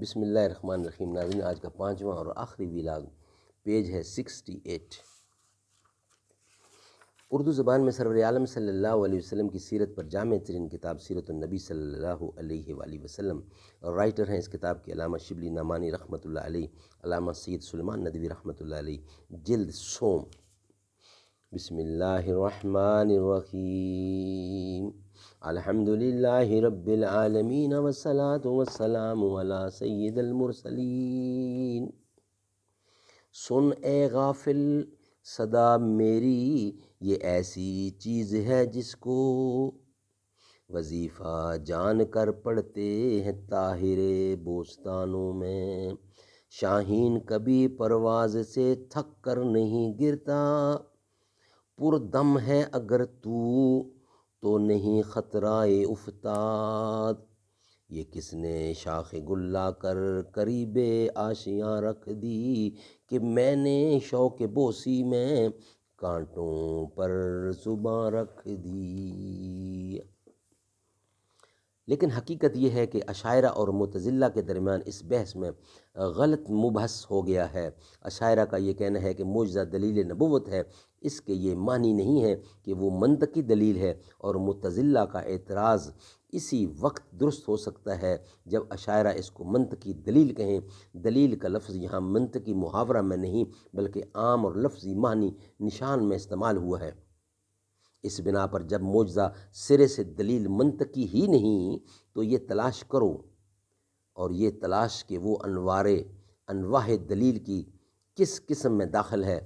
بسم اللہ الرحمن الرحیم۔ ناظرین، آج کا 5واں اور آخری ویلاگ، پیج ہے 68۔ اردو زبان میں سرور عالم صلی اللہ علیہ وسلم کی سیرت پر جامع ترین کتاب سیرت النبی صلی اللہ علیہ وآلہ وسلم، اور رائٹر ہیں اس کتاب کے علامہ شبلی نعمانی رحمۃ اللہ علیہ، علامہ سید سلیمان ندوی رحمۃ اللہ علیہ، جلد سوم۔ بسم اللہ الرحمن الرحیم۔ الحمدللہ رب العالمین والصلاة والسلام علی سید المرسلین۔ سن اے غافل صدا میری، یہ ایسی چیز ہے جس کو وظیفہ جان کر پڑھتے ہیں طاہر بوستانوں میں۔ شاہین کبھی پرواز سے تھک کر نہیں گرتا، پردم ہے اگر تو نہیں خطرائے افتاد۔ یہ کس نے شاخ گل لا کر قریب آشیاں رکھ دی، کہ میں نے شوق بوسی میں کانٹوں پر زباں رکھ دی۔ لیکن حقیقت یہ ہے کہ اشاعرہ اور معتزلہ کے درمیان اس بحث میں غلط مبحث ہو گیا ہے۔ اشاعرہ کا یہ کہنا ہے کہ معجزہ دلیل نبوت ہے، اس کے یہ معنی نہیں ہے کہ وہ منطقی دلیل ہے، اور معتزلہ کا اعتراض اسی وقت درست ہو سکتا ہے جب اشاعرہ اس کو منطقی دلیل کہیں۔ دلیل کا لفظ یہاں منطقی محاورہ میں نہیں بلکہ عام اور لفظی معنی نشان میں استعمال ہوا ہے۔ اس بنا پر جب معجزہ سرے سے دلیل منطقی ہی نہیں تو یہ تلاش کرو، اور یہ تلاش کہ وہ انواع دلیل کی کس قسم میں داخل ہے،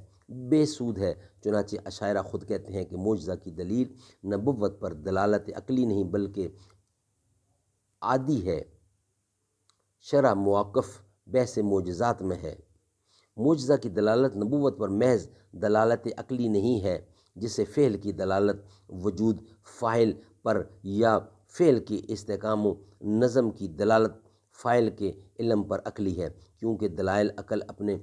بے سود ہے۔ چنانچہ اشاعرہ خود کہتے ہیں کہ معجزہ کی دلیل نبوت پر دلالت عقلی نہیں بلکہ عادی ہے، شرع مواقف بحث معجزات میں ہے۔ معجزہ کی دلالت نبوت پر محض دلالت عقلی نہیں ہے، جسے فعل کی دلالت وجود فاعل پر یا فعل کی استحکام و نظم کی دلالت فاعل کے علم پر عقلی ہے، کیونکہ دلائل عقل اپنے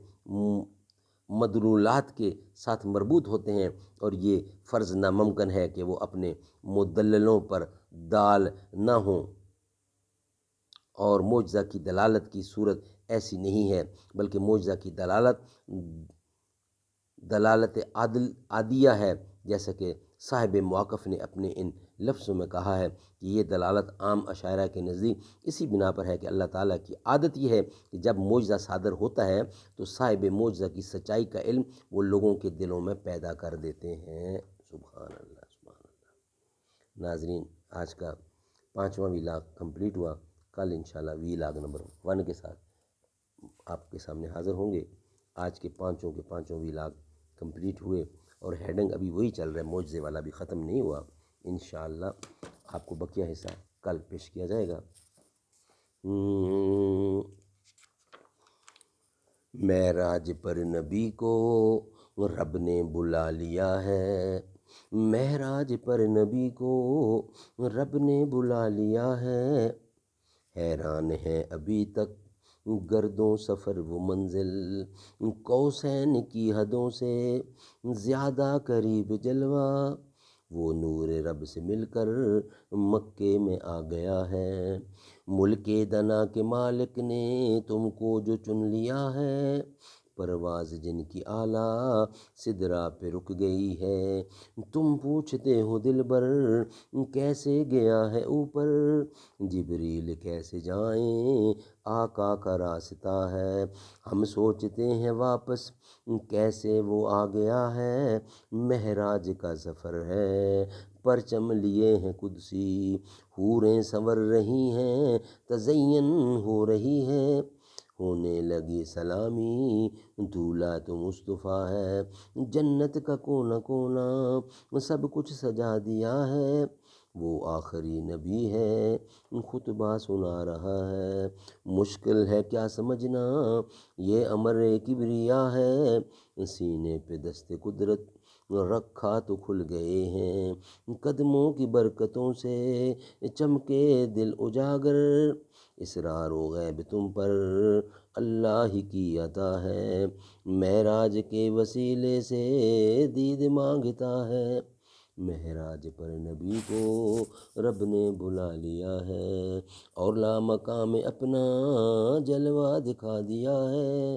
مدلولات کے ساتھ مربوط ہوتے ہیں، اور یہ فرض ناممکن ہے کہ وہ اپنے مدللوں پر دال نہ ہوں۔ اور معجزہ کی دلالت کی صورت ایسی نہیں ہے، بلکہ معجزہ کی دلالت عادیہ ہے، جیسا کہ صاحب مواقف نے اپنے ان لفظوں میں کہا ہے کہ یہ دلالت عام اشاعرہ کے نزدیک اسی بنا پر ہے کہ اللہ تعالیٰ کی عادت یہ ہے کہ جب معجزہ صادر ہوتا ہے تو صاحب معجزہ کی سچائی کا علم وہ لوگوں کے دلوں میں پیدا کر دیتے ہیں۔ سبحان اللہ، سبحان اللہ۔ ناظرین، آج کا 5واں ویلاگ کمپلیٹ ہوا۔ کل انشاءاللہ ویلاگ نمبر 1 کے ساتھ آپ کے سامنے حاضر ہوں گے۔ آج کے پانچوں ویلاگ کمپلیٹ ہوئے، اور ہیڈنگ ابھی وہی چل رہا ہے، معجزے والا بھی ختم نہیں ہوا۔ انشاءاللہ آپ کو بقیہ حصہ کل پیش کیا جائے گا۔ معراج پر نبی کو رب نے بلا لیا ہے، معراج پر نبی کو رب نے بلا لیا ہے، حیران ہے ابھی تک گردوں سفر وہ منزل، قوسین کی حدوں سے زیادہ قریب جلوہ، وہ نور رب سے مل کر مکے میں آ گیا ہے، ملک دنا کے مالک نے تم کو جو چن لیا ہے، پرواز جن کی اعلیٰ سدرا پہ رک گئی ہے، تم پوچھتے ہو دلبر کیسے گیا ہے اوپر، جبریل کیسے جائیں آقا کا راستہ ہے، ہم سوچتے ہیں واپس کیسے وہ آ گیا ہے، معراج کا سفر ہے پرچم لیے ہیں قدسی، حوریں سنور رہی ہیں تزین ہو رہی ہے، ہونے لگی سلامی دولہا تو مصطفیٰ ہے، جنت کا کونا کونا سب کچھ سجا دیا ہے، وہ آخری نبی ہے خطبہ سنا رہا ہے، مشکل ہے کیا سمجھنا یہ امر کبریا ہے، سینے پہ دست قدرت رکھا تو کھل گئے ہیں، قدموں کی برکتوں سے چمکے دل اجاگر، اسرار و غیب تم پر اللہ ہی کی عطا ہے، معراج کے وسیلے سے دید مانگتا ہے، معراج پر نبی کو رب نے بلا لیا ہے، اور لامکاں میں اپنا جلوہ دکھا دیا ہے۔